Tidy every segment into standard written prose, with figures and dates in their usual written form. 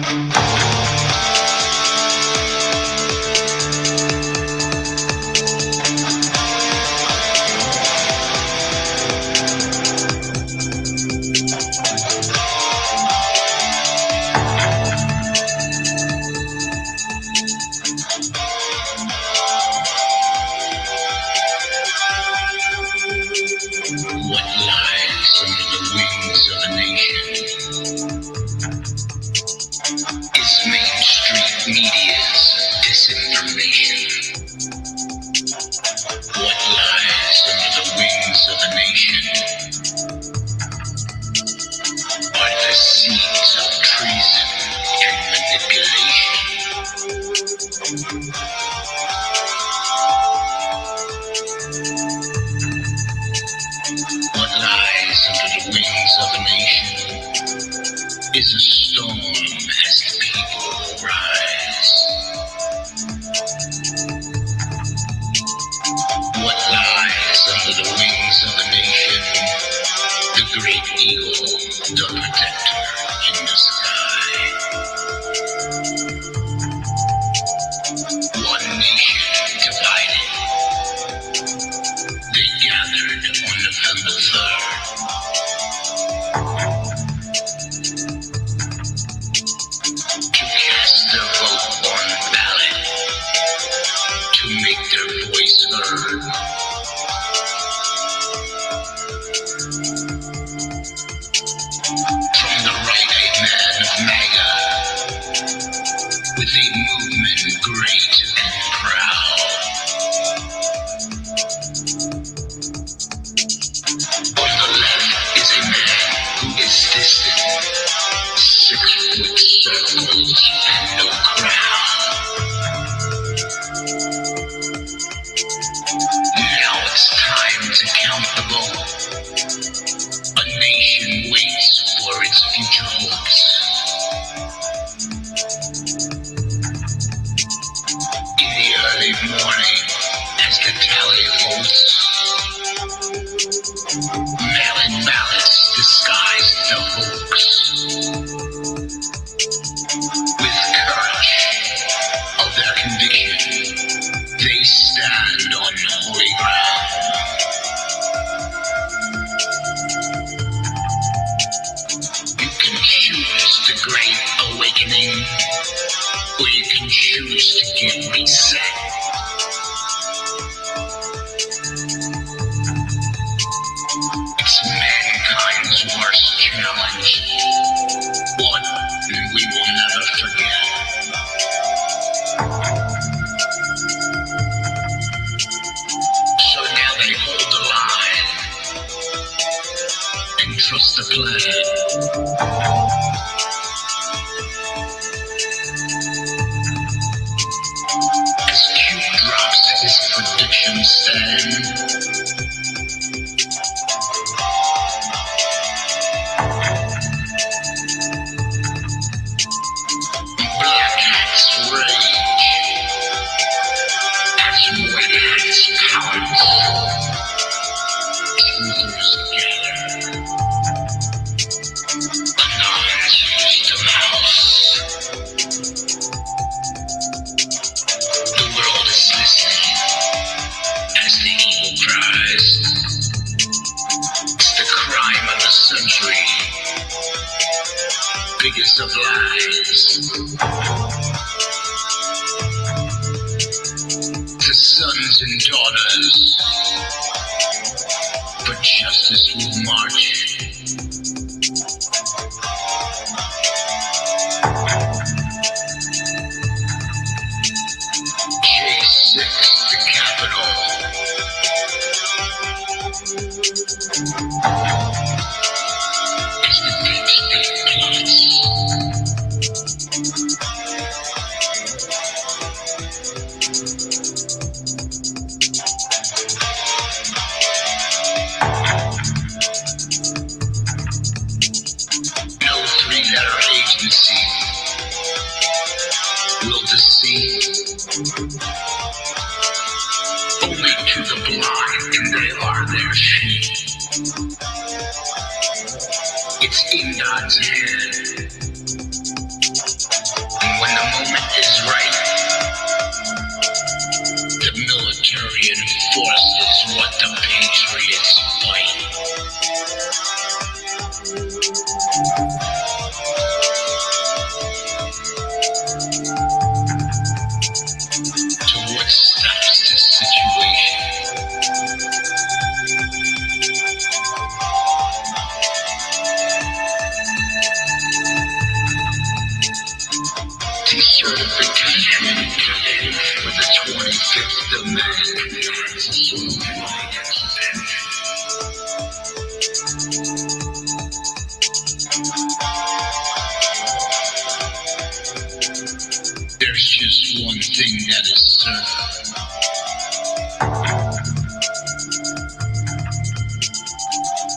What lies under the wings of a nation is Main Street Media's disinformation. What lies under the wings of a nation are the seeds of treason and manipulation. What lies under the wings of a nation is a storm as the people rise. What lies under the wings of a nation? The great eagle, the protector in the sky. One nation divided. They gathered on November 3rd. To cast their vote on the ballot. To make their voice heard. From the right-hand man of MAGA, with a movement great and proud. On the left is a man who is distant, 6-foot circles and no crown. Now it's time to count the vote. A nation waits for its future hopes. In the early morning, as the tally votes, mail-in ballots disguise the hoax. With courage of their conviction, they stand on holy ground. You can choose the great awakening, or you can choose to get reset. It's mankind's worst challenge, one we will never forget. So now they hold the line and trust the plan. As Cube drops his prediction stand, black hats rage as white hats pounce. Truthers gather. Anons used to mouse. The world is listening as the evil cries. It's the crime of the century. Biggest of lies. The sons and daughters for justice will march. J6, the capital. As the deep state plots. No three-letter agency will deceive. Only to the blind, and they are their sheep. It's in God's hand. reinforces what the patriots fight. So what stops this situation? Decertification for the 25th demand. There's just one thing that is certain.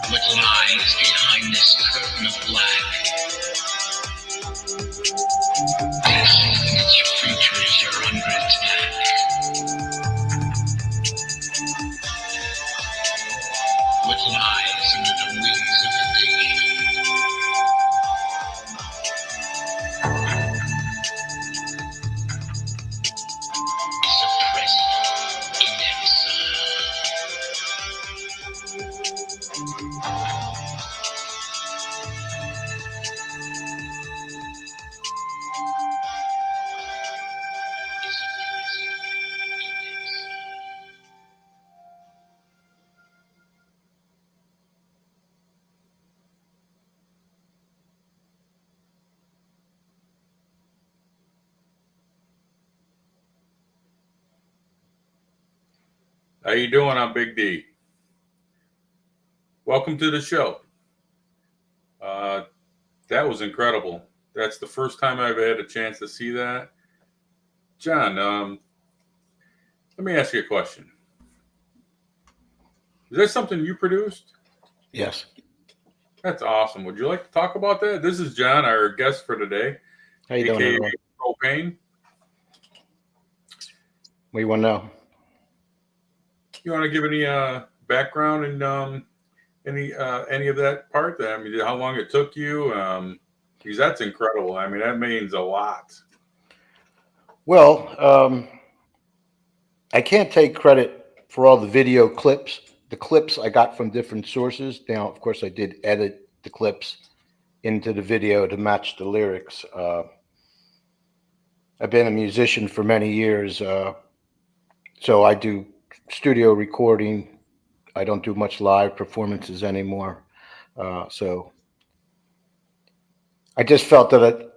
What lies behind this curtain of black? Its features are under attack. What lies under the wings of the nation? Is a president in exile. How you doing? I'm Big D. Welcome to the show. That was incredible. That's the first time I've had a chance to see that. John, let me ask you a question. Is that something you produced? Yes. That's awesome. Would you like to talk about that? This is John, our guest for today, How you doing, aka everyone? Propane. What do you want to know? You want to give any background and any of that part? I mean, how long it took you? Because that's incredible. I mean, that means a lot. Well, I can't take credit for all the video clips. The clips I got from different sources. Now, of course, I did edit the clips into the video to match the lyrics. I've been a musician for many years, so I do studio recording. I don't do much live performances anymore. So I just felt that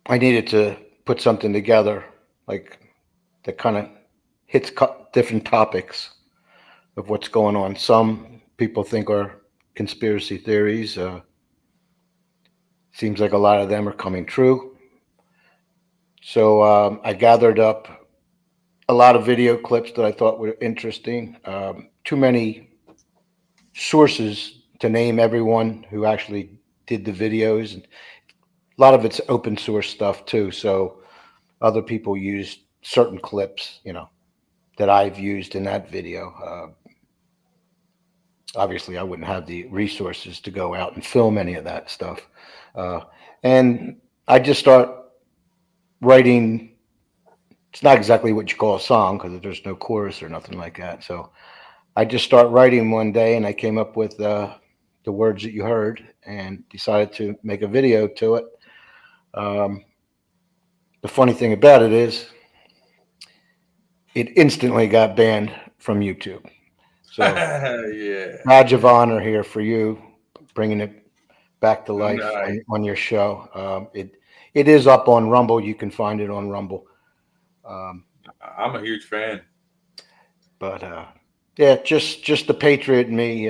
I needed to put something together like that kind of hits different topics of what's going on. Some people think are conspiracy theories. Seems like a lot of them are coming true. So I gathered up a lot of video clips that I thought were interesting. Too many sources to name everyone who actually did the videos. And a lot of it's open source stuff too. So other people used certain clips, that I've used in that video. Obviously, I wouldn't have the resources to go out and film any of that stuff. And I just start writing. It's not exactly what you call a song because there's no chorus or nothing like that. So I just start writing one day, and I came up with the words that you heard and decided to make a video to it. The funny thing about it is it instantly got banned from YouTube. So Yeah. badge of honor here for you, bringing it back to life Nice. on your show. It is up on Rumble. You can find it on Rumble. I'm a huge fan. But yeah, just the patriot in me,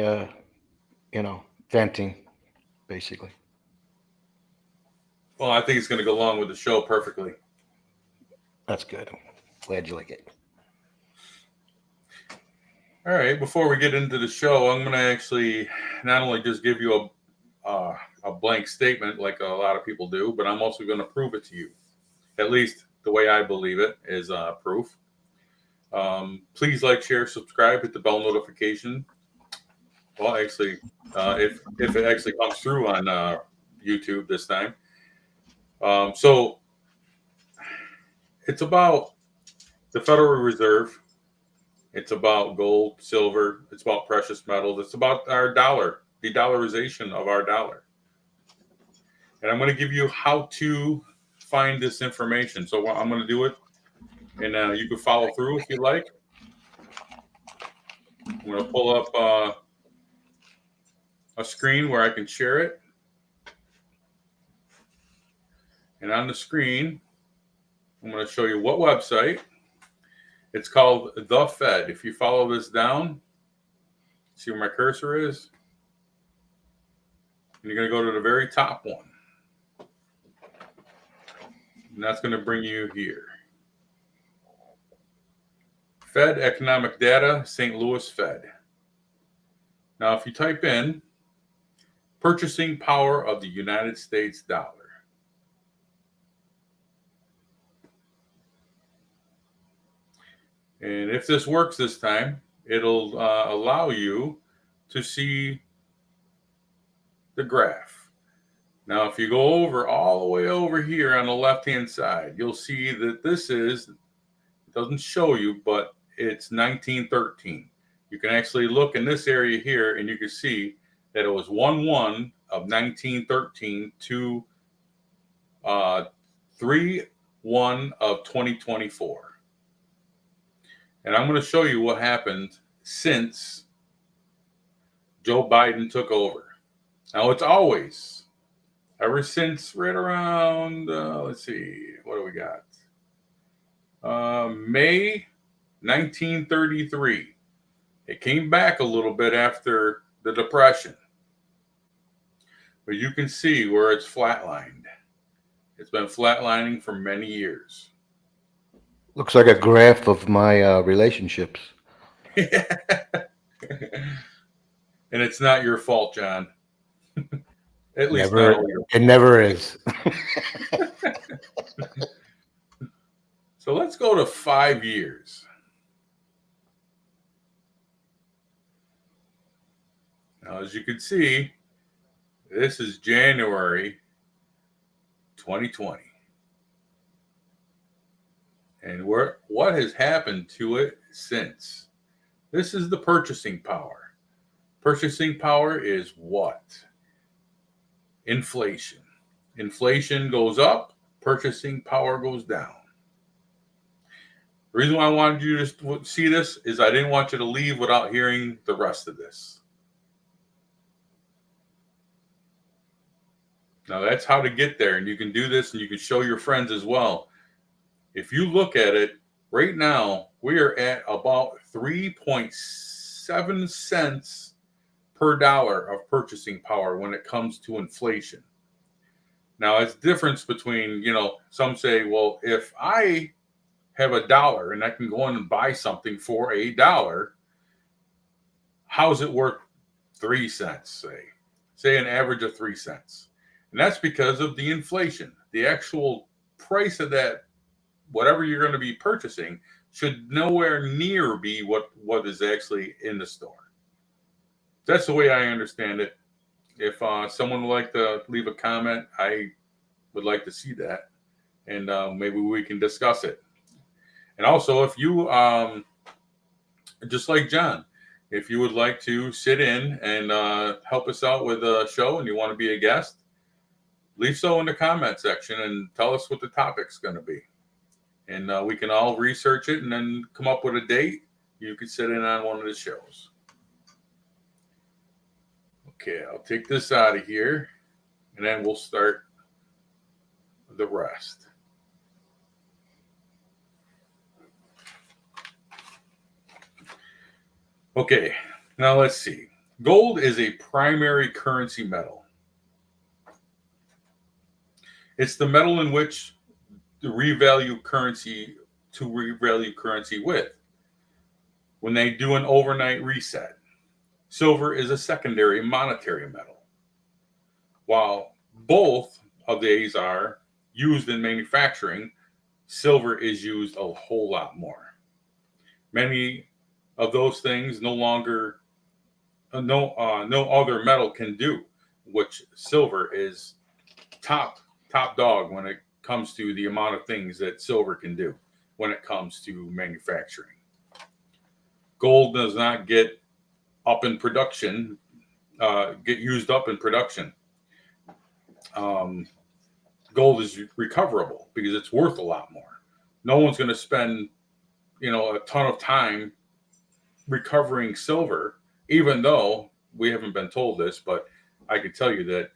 venting, basically. Well, I think it's going to go along with the show perfectly. That's good. Glad you like it. All right. Before we get into the show, I'm going to actually not only just give you a blank statement like a lot of people do, but I'm also going to prove it to you. At least the way I believe it is proof. Please like, share, subscribe, hit the bell notification. Well, actually, if it actually comes through on YouTube this time. So it's about the Federal Reserve It's about gold, silver. It's about precious metals. It's about our dollar, the dollarization of our dollar. And I'm going to give you how to find this information. So I'm going to do it, and you can follow through if you like. I'm going to pull up a screen where I can share it. And on the screen, I'm going to show you what website. It's called The Fed. If you follow this down, see where my cursor is? And you're going to go to the very top one. And that's going to bring you here. Fed Economic Data, St. Louis Fed. Now, if you type in purchasing power of the United States dollar, and if this works this time, it'll allow you to see the graph. Now, if you go over all the way over here on the left-hand side, you'll see that this is, it doesn't show you, but it's 1913. You can actually look in this area here, and you can see that it was 1/1 of 1913 to 3/1 of 2024. And I'm going to show you what happened since Joe Biden took over. Now, it's always, ever since right around, let's see, what do we got? May 1933. It came back a little bit after the Depression. But you can see where it's flatlined. It's been flatlining for many years. Looks like a graph of my relationships. And it's not your fault, John. At least Never, not all your it never is. So let's go to 5 years. Now, as you can see, this is January 2020. And what has happened to it since? This is the purchasing power. Purchasing power is what? Inflation. Inflation goes up, purchasing power goes down. The reason why I wanted you to see this is I didn't want you to leave without hearing the rest of this. Now, that's how to get there, and you can do this, and you can show your friends as well. If you look at it, right now, we are at about 3.7 cents per dollar of purchasing power when it comes to inflation. Now, it's difference between, some say, well, if I have $1 and I can go in and buy something for $1, how's it worth 3 cents, say an average of 3 cents? And that's because of the inflation. The actual price of that, whatever you're going to be purchasing, should nowhere near be what is actually in the store. That's the way I understand it. If someone would like to leave a comment, I would like to see that. And maybe we can discuss it. And also, if you, just like John, if you would like to sit in and help us out with a show and you want to be a guest, leave so in the comment section and tell us what the topic's going to be. And we can all research it and then come up with a date. You can sit in on one of the shows. Okay, I'll take this out of here, and then we'll start the rest. Okay, now let's see. Gold is a primary currency metal. It's the metal in which to revalue currency with when they do an overnight reset. Silver is a secondary monetary metal. While both of these are used in manufacturing, silver is used a whole lot more. Many of those things no other metal can do, which silver is top dog when it comes to the amount of things that silver can do when it comes to manufacturing. Gold does not get up in production, get used up in production. Gold is recoverable because it's worth a lot more. No one's going to spend, a ton of time recovering silver, even though we haven't been told this, but I can tell you that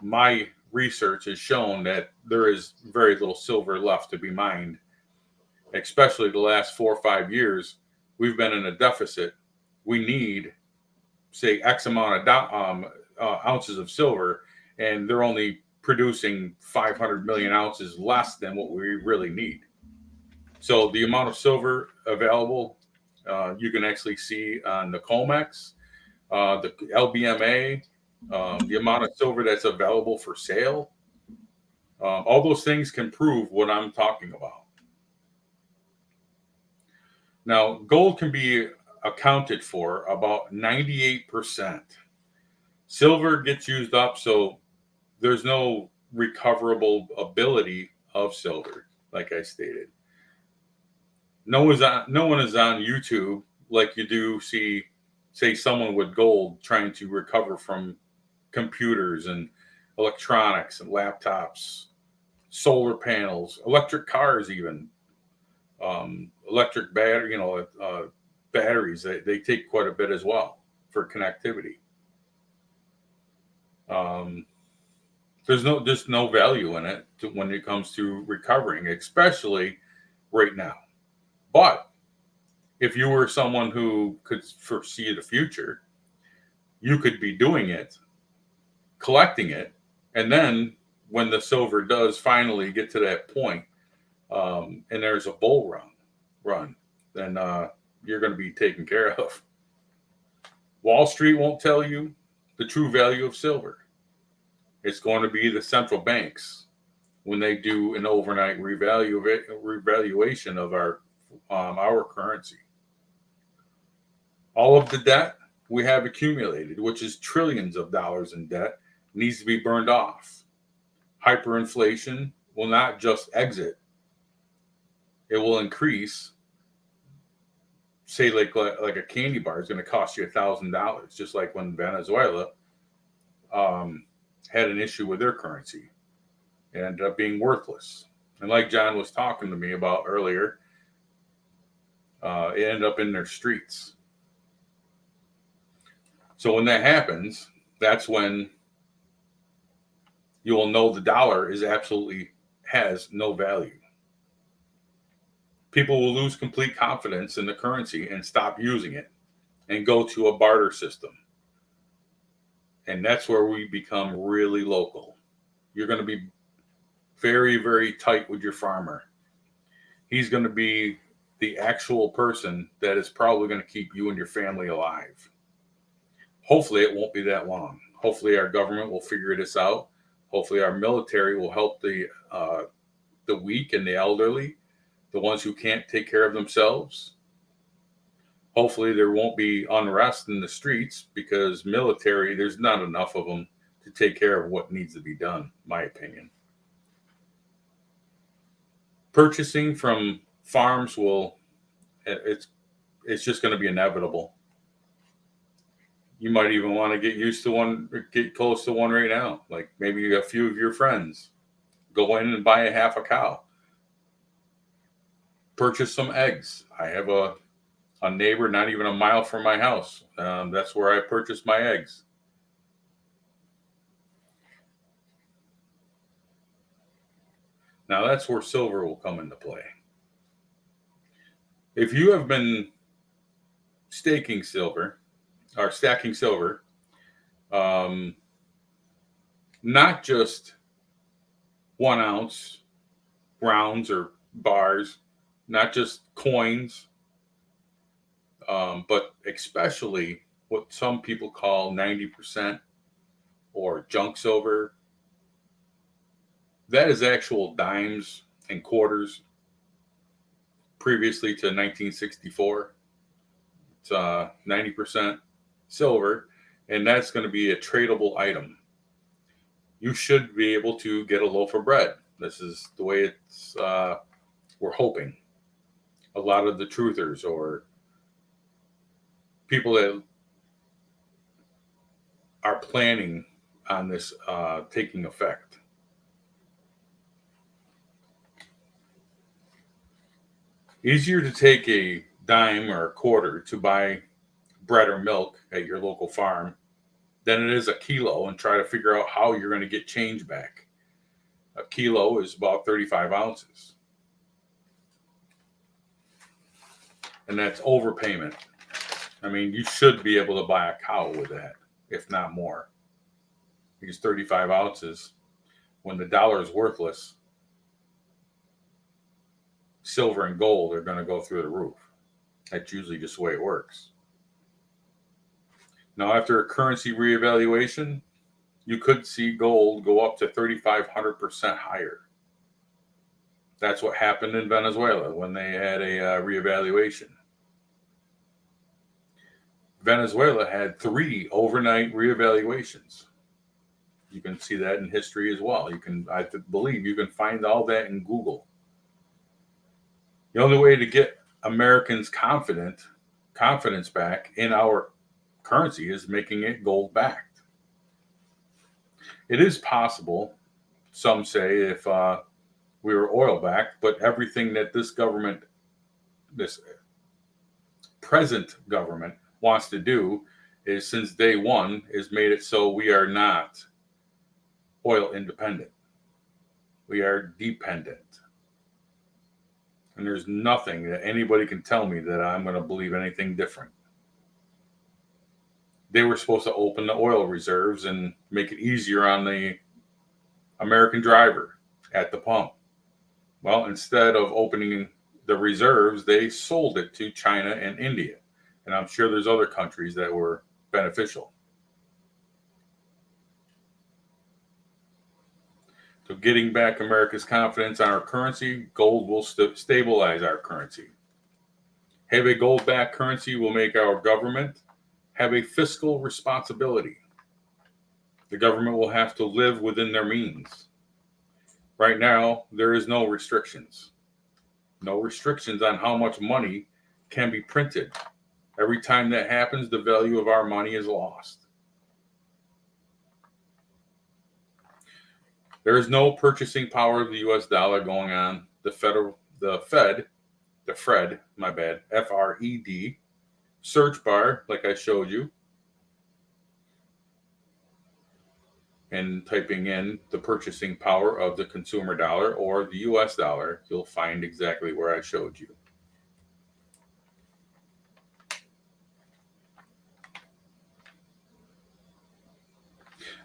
my research has shown that there is very little silver left to be mined, especially the last 4 or 5 years. We've been in a deficit. We need, say, X amount of ounces of silver, and they're only producing 500 million ounces less than what we really need. So the amount of silver available, you can actually see on the COMEX, the LBMA, the amount of silver that's available for sale. All those things can prove what I'm talking about. Now, gold can be accounted for about 98%. Silver gets used up, so there's no recoverable ability of silver, like I stated. No one is on YouTube like you do see, say, someone with gold trying to recover from computers and electronics and laptops, solar panels, electric cars, even electric batteries. They take quite a bit as well for connectivity. There's just no value in it when it comes to recovering, especially right now. But if you were someone who could foresee the future, you could be doing it, collecting it, and then when the silver does finally get to that point, and there's a bull run, then you're going to be taken care of. Wall Street won't tell you the true value of silver. It's going to be the central banks when they do an overnight revaluation of our currency. All of the debt we have accumulated, which is trillions of dollars in debt, needs to be burned off. Hyperinflation will not just exit. It will increase. Say like a candy bar is going to cost you $1,000, just like when Venezuela had an issue with their currency. It ended up being worthless. And like John was talking to me about earlier, it ended up in their streets. So when that happens, that's when you will know the dollar has no value. People will lose complete confidence in the currency and stop using it and go to a barter system. And that's where we become really local. You're going to be very, very tight with your farmer. He's going to be the actual person that is probably going to keep you and your family alive. Hopefully it won't be that long. Hopefully our government will figure this out. Hopefully our military will help the weak and the elderly, the ones who can't take care of themselves. Hopefully there won't be unrest in the streets because there's not enough of them to take care of what needs to be done, my opinion. Purchasing from farms it's just going to be inevitable. You might even want to get close to one right now. Like maybe a few of your friends go in and buy a half a cow. Purchase some eggs. I have a neighbor not even a mile from my house. That's where I purchased my eggs. Now that's where silver will come into play. If you have been stacking silver, not just 1 ounce rounds or bars, not just coins, but especially what some people call 90% or junk silver. That is actual dimes and quarters previously to 1964. It's 90% silver, and that's going to be a tradable item. You should be able to get a loaf of bread. This is the way we're hoping. A lot of the truthers or people that are planning on this taking effect. Easier to take a dime or a quarter to buy bread or milk at your local farm than it is a kilo and try to figure out how you're going to get change back. A kilo is about 35 ounces. And that's overpayment. I mean, you should be able to buy a cow with that, if not more. Because 35 ounces, when the dollar is worthless, silver and gold are going to go through the roof. That's usually just the way it works. Now, after a currency reevaluation, you could see gold go up to 3,500% higher. That's what happened in Venezuela when they had a reevaluation. Venezuela had 3 overnight reevaluations. You can see that in history as well. I believe you can find all that in Google. The only way to get Americans' confidence back in our currency is making it gold backed. It is possible, some say, if we were oil backed, but everything that this present government wants to do is, since day one, is made it so we are not oil independent. We are dependent. And there's nothing that anybody can tell me that I'm going to believe anything different. They were supposed to open the oil reserves and make it easier on the American driver at the pump. Well, instead of opening the reserves, they sold it to China and India. And I'm sure there's other countries that were beneficial. So getting back America's confidence on our currency, gold will stabilize our currency. Have a gold-backed currency will make our government have a fiscal responsibility. The government will have to live within their means. Right now, there is no restrictions. No restrictions on how much money can be printed. Every time that happens, the value of our money is lost. There is no purchasing power of the US dollar going on. The Fred, F-R-E-D, search bar, like I showed you, and typing in the purchasing power of the consumer dollar or the US dollar, you'll find exactly where I showed you.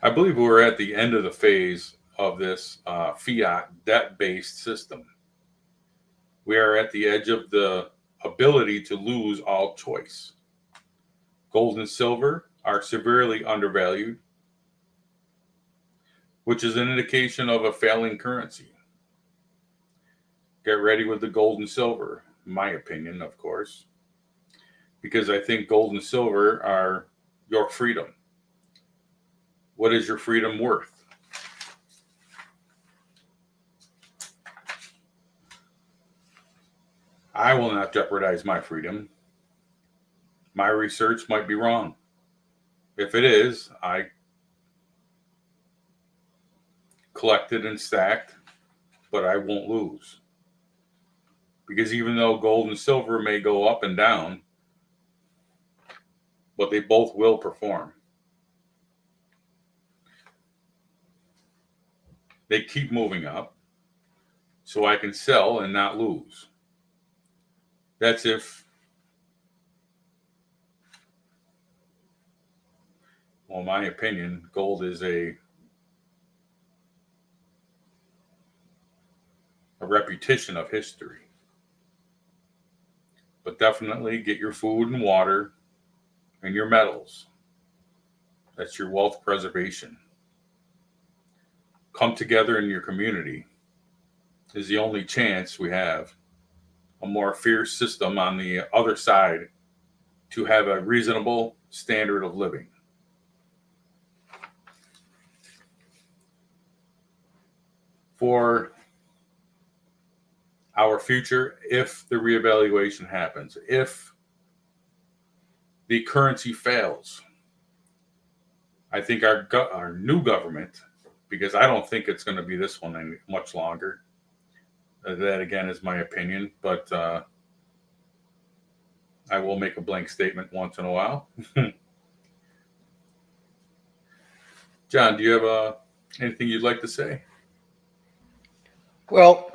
I believe we're at the end of the phase of this fiat debt-based system. We are at the edge of the ability to lose all choice. Gold and silver are severely undervalued, which is an indication of a failing currency. Get ready with the gold and silver, in my opinion, of course, because I think gold and silver are your freedom. What is your freedom worth? I will not jeopardize my freedom. My research might be wrong. If it is, I collected and stacked, but I won't lose. Because even though gold and silver may go up and down, but they both will perform. They keep moving up, so I can sell and not lose. That's if, well, in my opinion, gold is a repetition of history. But definitely get your food and water and your metals. That's your wealth preservation. Come together in your community is the only chance we have. A more fierce system on the other side to have a reasonable standard of living. For our future, if the reevaluation happens, if the currency fails. I think our new government, because I don't think it's going to be this one any much longer. That again is my opinion, but I will make a blank statement once in a while. John, do you have anything you'd like to say? Well,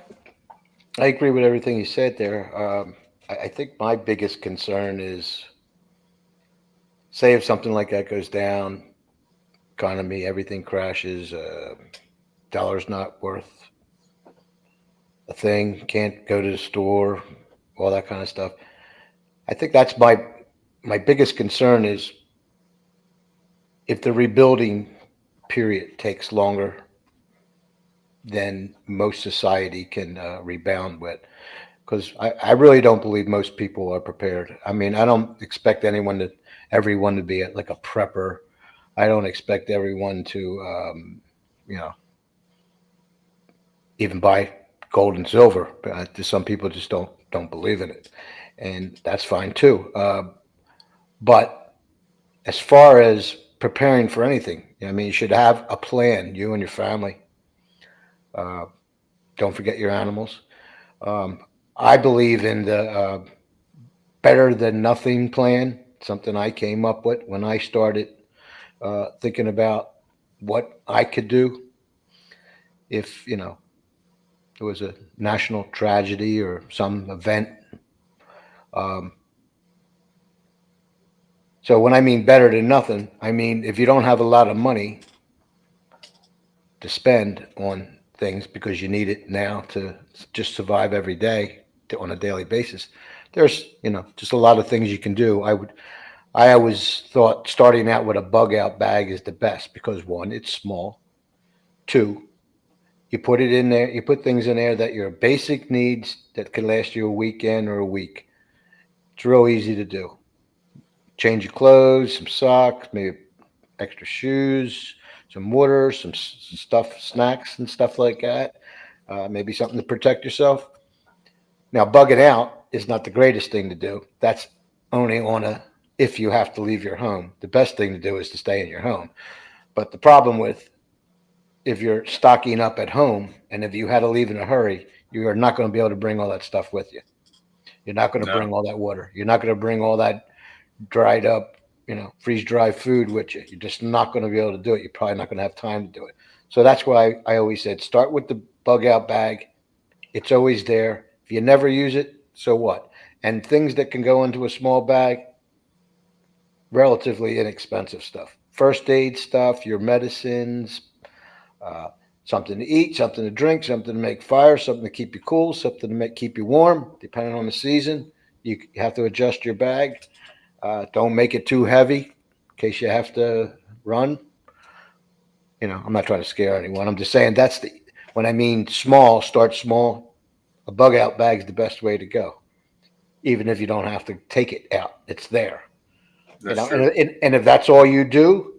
I agree with everything you said there. I think my biggest concern is, say, if something like that goes down, economy, everything crashes, dollar's not worth a thing, can't go to the store, all that kind of stuff. I think that's my biggest concern is if the rebuilding period takes longer than most society can rebound with. Because I really don't believe most people are prepared. I mean, I don't expect everyone to be like a prepper. I don't expect everyone to, even buy gold and silver. Some people just don't believe in it, and that's fine too. But as far as preparing for anything, I mean, you should have a plan. You and your family. Don't forget your animals. I believe in the better than nothing plan, something I came up with when I started thinking about what I could do if, there was a national tragedy or some event. So when I mean better than nothing, I mean if you don't have a lot of money to spend on things because you need it now to just survive every day on a daily basis, there's just a lot of things you can do. I always thought starting out with a bug out bag is the best because one, it's small. Two, you put it in there, you put things in there that your basic needs that can last you a weekend or a week. It's real easy to do. Change your clothes, some socks, maybe extra shoes, some water, some stuff, snacks and stuff like that. Maybe something to protect yourself. Now, bugging out is not the greatest thing to do. That's only if you have to leave your home. The best thing to do is to stay in your home. But the problem with if you're stocking up at home and if you had to leave in a hurry, you are not going to be able to bring all that stuff with you. You're not going to bring all that water. You're not going to bring all that dried up, freeze dried food with you. You're just not going to be able to do it. You're probably not going to have time to do it. So that's why I always said start with the bug out bag. It's always there. If you never use it, so what? And things that can go into a small bag, relatively inexpensive stuff. First aid stuff, your medicines, something to eat, something to drink, something to make fire, something to keep you cool, something to keep you warm, depending on the season. You have to adjust your bag. Don't make it too heavy in case you have to run. I'm not trying to scare anyone. I'm just saying when I mean small, start small. A bug out bag is the best way to go. Even if you don't have to take it out, it's there. That's true. And if that's all you do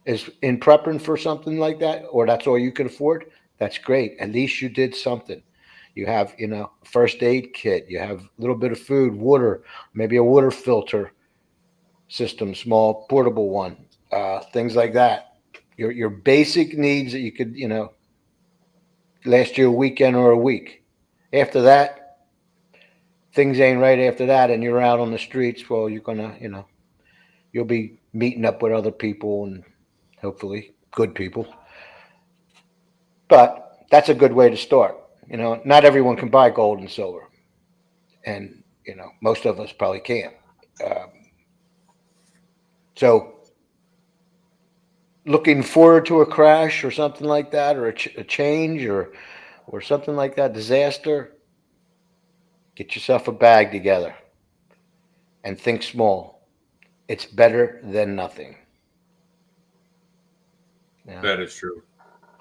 is in prepping for something like that, or that's all you can afford, that's great. At least you did something. You have, a first aid kit. You have a little bit of food, water, maybe a water filter system, small portable one, things like that. Your basic needs that you could, last you a weekend or a week. After that, things ain't right after that, and you're out on the streets. Well, you're gonna, you'll be meeting up with other people and hopefully good people. But that's a good way to start. Not everyone can buy gold and silver, and most of us probably can't. So, looking forward to a crash or something like that, or a change, or something like that, disaster. Get yourself a bag together and think small. It's better than nothing. That is true.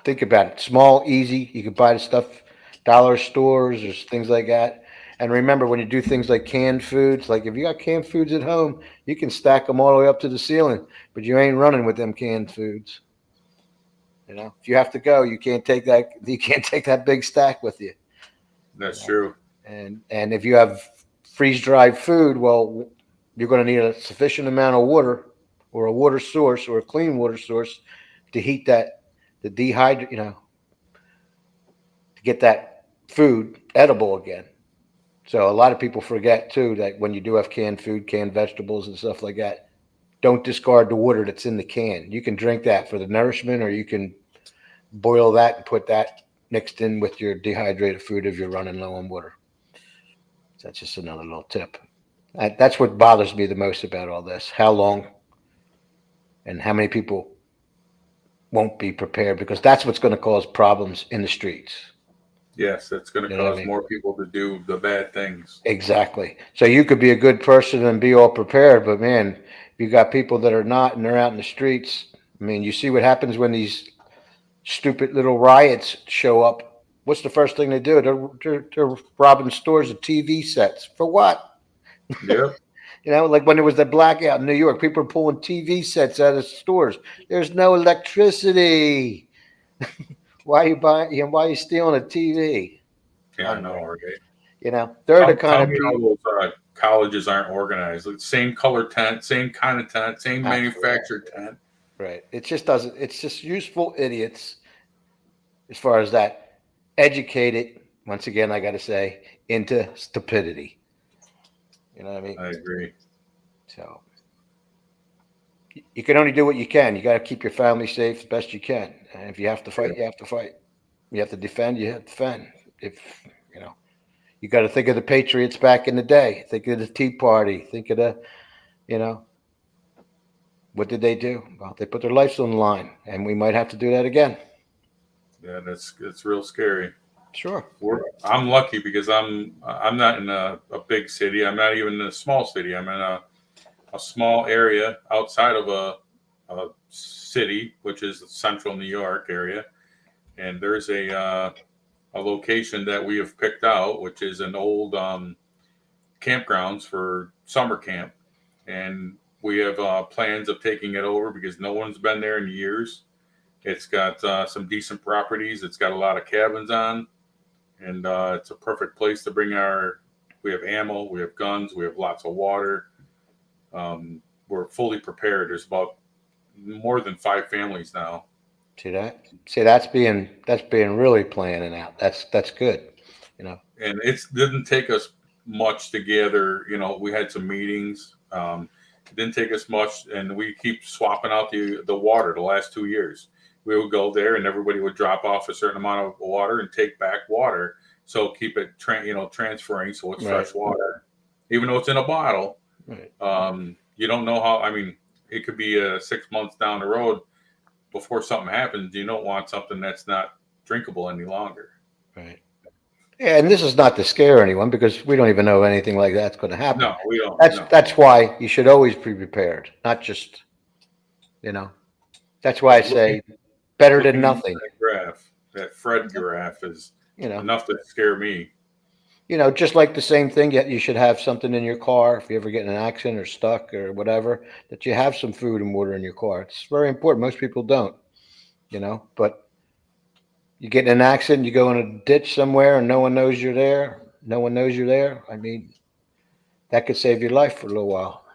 Think about it. Small, easy. You can buy the stuff, dollar stores or things like that. And remember, when you do things like canned foods, like if you got canned foods at home, you can stack them all the way up to the ceiling, but you ain't running with them canned foods. If you have to go, you can't take that big stack with you. That's true. And if you have freeze dried food, well, you're going to need a sufficient amount of water or a water source or a clean water source to heat that, the dehydrate, to get that food edible again. So a lot of people forget too that when you do have canned food, canned vegetables and stuff like that, don't discard the water that's in the can. You can drink that for the nourishment, or you can boil that and put that mixed in with your dehydrated food if you're running low on water. So that's just another little tip. That's what bothers me the most about all this. How long and how many people won't be prepared, because that's what's going to cause problems in the streets. Yes, it's going to You know what cause I mean? more people to do the bad things. Exactly. So you could be a good person and be all prepared, but man, if you got people that are not and they're out in the streets, I mean, you see what happens when these stupid little riots show up. What's the first thing they do? They're robbing stores of TV sets. For what? Yep. Like when there was the blackout in New York, people are pulling TV sets out of stores. There's no electricity. Why are you buying? Why are you stealing a TV? Yeah, I know, right? They're the kind Tell of me how people. those colleges aren't organized. Like, same color tent, same kind of tent, same Absolutely. manufactured tent. Right. It just doesn't. It's just useful idiots as far as that. Educated, once again, I got to say, into stupidity. You know what I mean? I agree. So you can only do what you can. You got to keep your family safe as best you can. And if you have to fight, you have to fight. You have to defend, you have to defend. If you know, you got to think of the Patriots back in the day. Think of the Tea Party. Think of the, you know, what did they do? Well, they put their lives on the line, and we might have to do that again. Yeah, it's real scary. Sure. I'm lucky because I'm not in a big city. I'm not even in a small city. I'm in a small area outside of a city, which is the central New York area. And there's a location that we have picked out, which is an old campgrounds for summer camp. And we have plans of taking it over because no one's been there in years. It's got some decent properties. It's got a lot of cabins on, and it's a perfect place to bring our. We have ammo, we have guns, we have lots of water. We're fully prepared. There's about more than 5 families now. See that? See, that's being really planning out. That's good. You know. And it didn't take us much to gather. We had some meetings. It didn't take us much, and we keep swapping out the water the last 2 years. We would go there, and everybody would drop off a certain amount of water and take back water. So keep it transferring, so it's Right. fresh water, even though it's in a bottle. Right. You don't know how. I mean, it could be 6 months down the road before something happens. You don't want something that's not drinkable any longer. Right. Yeah, and this is not to scare anyone because we don't even know anything like that's going to happen. No, we don't. That's No. that's why you should always be prepared, not just, That's why I say better than Looking at nothing. That graph, that Fred graph, is You know, enough to scare me. just like the same thing. Yet you should have something in your car if you ever get in an accident or stuck or whatever. That you have some food and water in your car. It's very important. Most people don't. But you get in an accident, you go in a ditch somewhere, and no one knows you're there. No one knows you're there. I mean, that could save your life for a little while.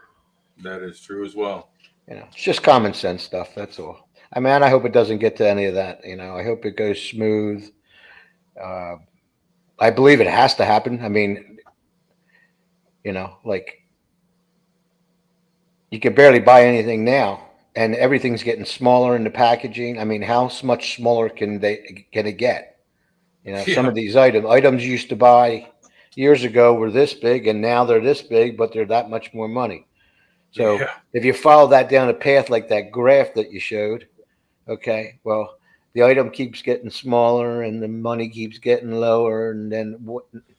That is true as well. It's just common sense stuff. That's all. I mean, I hope it doesn't get to any of that. I hope it goes smooth. Uh, I believe it has to happen. I mean, like you can barely buy anything now, and everything's getting smaller in the packaging. I mean, how much smaller can it get? Some Yeah. of these items you used to buy years ago were this big, and now they're this big, but they're that much more money. So Yeah. if you follow that down a path like that graph that you showed, okay, well, the item keeps getting smaller and the money keeps getting lower, and then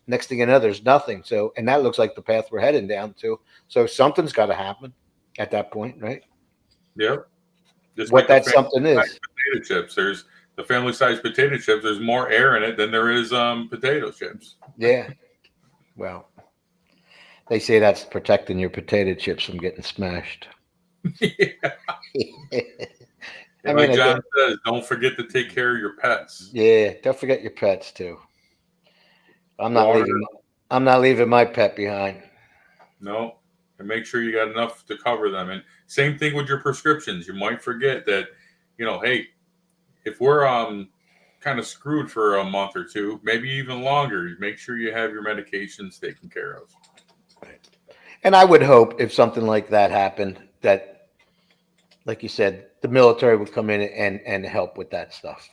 next thing you know, there's nothing. So, and that looks like the path we're heading down to. So something's got to happen at that point, right? Yep. Just What like that something is. potato chips. There's the family size potato chips. There's more air in it than there is potato chips. Yeah. Well, they say that's protecting your potato chips from getting smashed. Yeah. I And mean, like John says, don't forget to take care of your pets. yeah, don't forget your pets too. I'm not Water. leaving. I'm not leaving my pet behind. No. and make sure you got enough to cover them. And same thing with your prescriptions. You might forget that, hey, if we're kind of screwed for a month or two, maybe even longer, make sure you have your medications taken care of. And I would hope if something like that happened, that, like you said, the military would come in and help with that stuff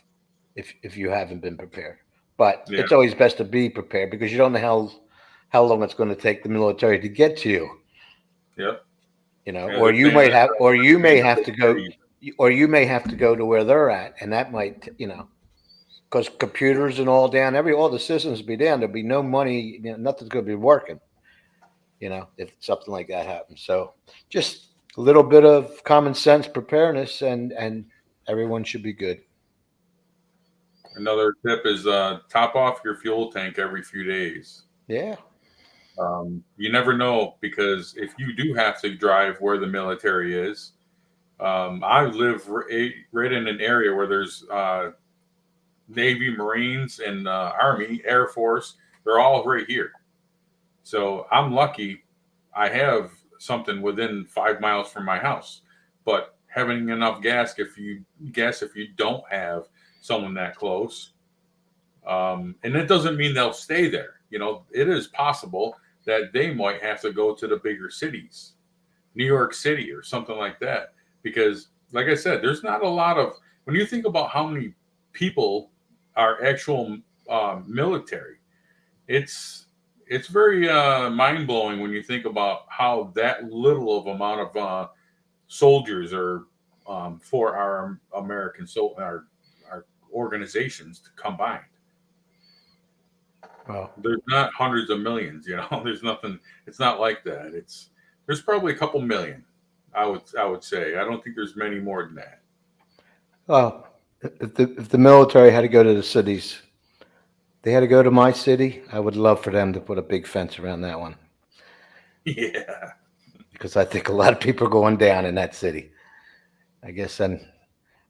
if you haven't been prepared. But Yeah. it's always best to be prepared because you don't know how long it's going to take the military to get to you. Yep. Yeah, Or they're you saying might that- have, or you may have to go, or you may have to go to where they're at, and that might, because computers and all down, all the systems be down. There'll be no money, nothing's going to be working. If something like that happens. So just a little bit of common sense preparedness, and everyone should be good. Another tip is top off your fuel tank every few days. Yeah. You never know, because if you do have to drive where the military is, I live right in an area where there's Navy, Marines, and Army, Air Force. They're all right here. So I'm lucky I have something within 5 miles from my house. But having enough gas if you don't have someone that close. And it doesn't mean they'll stay there. It is possible that they might have to go to the bigger cities, New York City or something like that. Because, like I said, there's not a lot of, when you think about how many people are actual military, it's very mind-blowing when you think about how that little of amount of soldiers are for our American our organizations combined. Well, There's not hundreds of millions, There's nothing. It's not like that. There's probably a couple million. I would say. I don't think there's many more than that. well, if the military had to go to the cities, they had to go to my city. I would love for them to put a big fence around that one, Yeah. because I think a lot of people are going down in that city. I guess then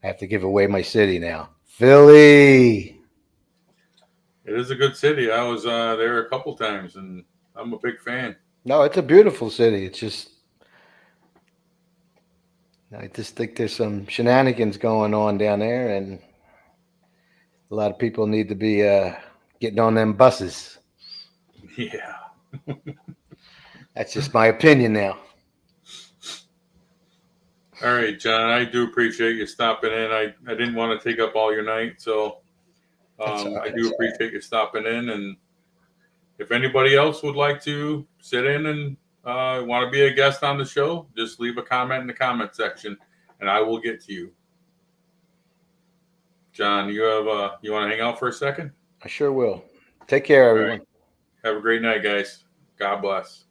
I have to give away my city now. Philly. It is a good city. I was there a couple times, and I'm a big fan. No, it's a beautiful city. It's just, I just think there's some shenanigans going on down there, and a lot of people need to be getting on them buses. Yeah. That's just my opinion now. All right, John. I do appreciate you stopping in. I didn't want to take up all your night, so That's all right. I do appreciate you stopping in. And if anybody else would like to sit in and want to be a guest on the show, just leave a comment in the comment section, and I will get to you. John, you want to hang out for a second? I sure will. Take care, everyone. Have a great night, guys. God bless.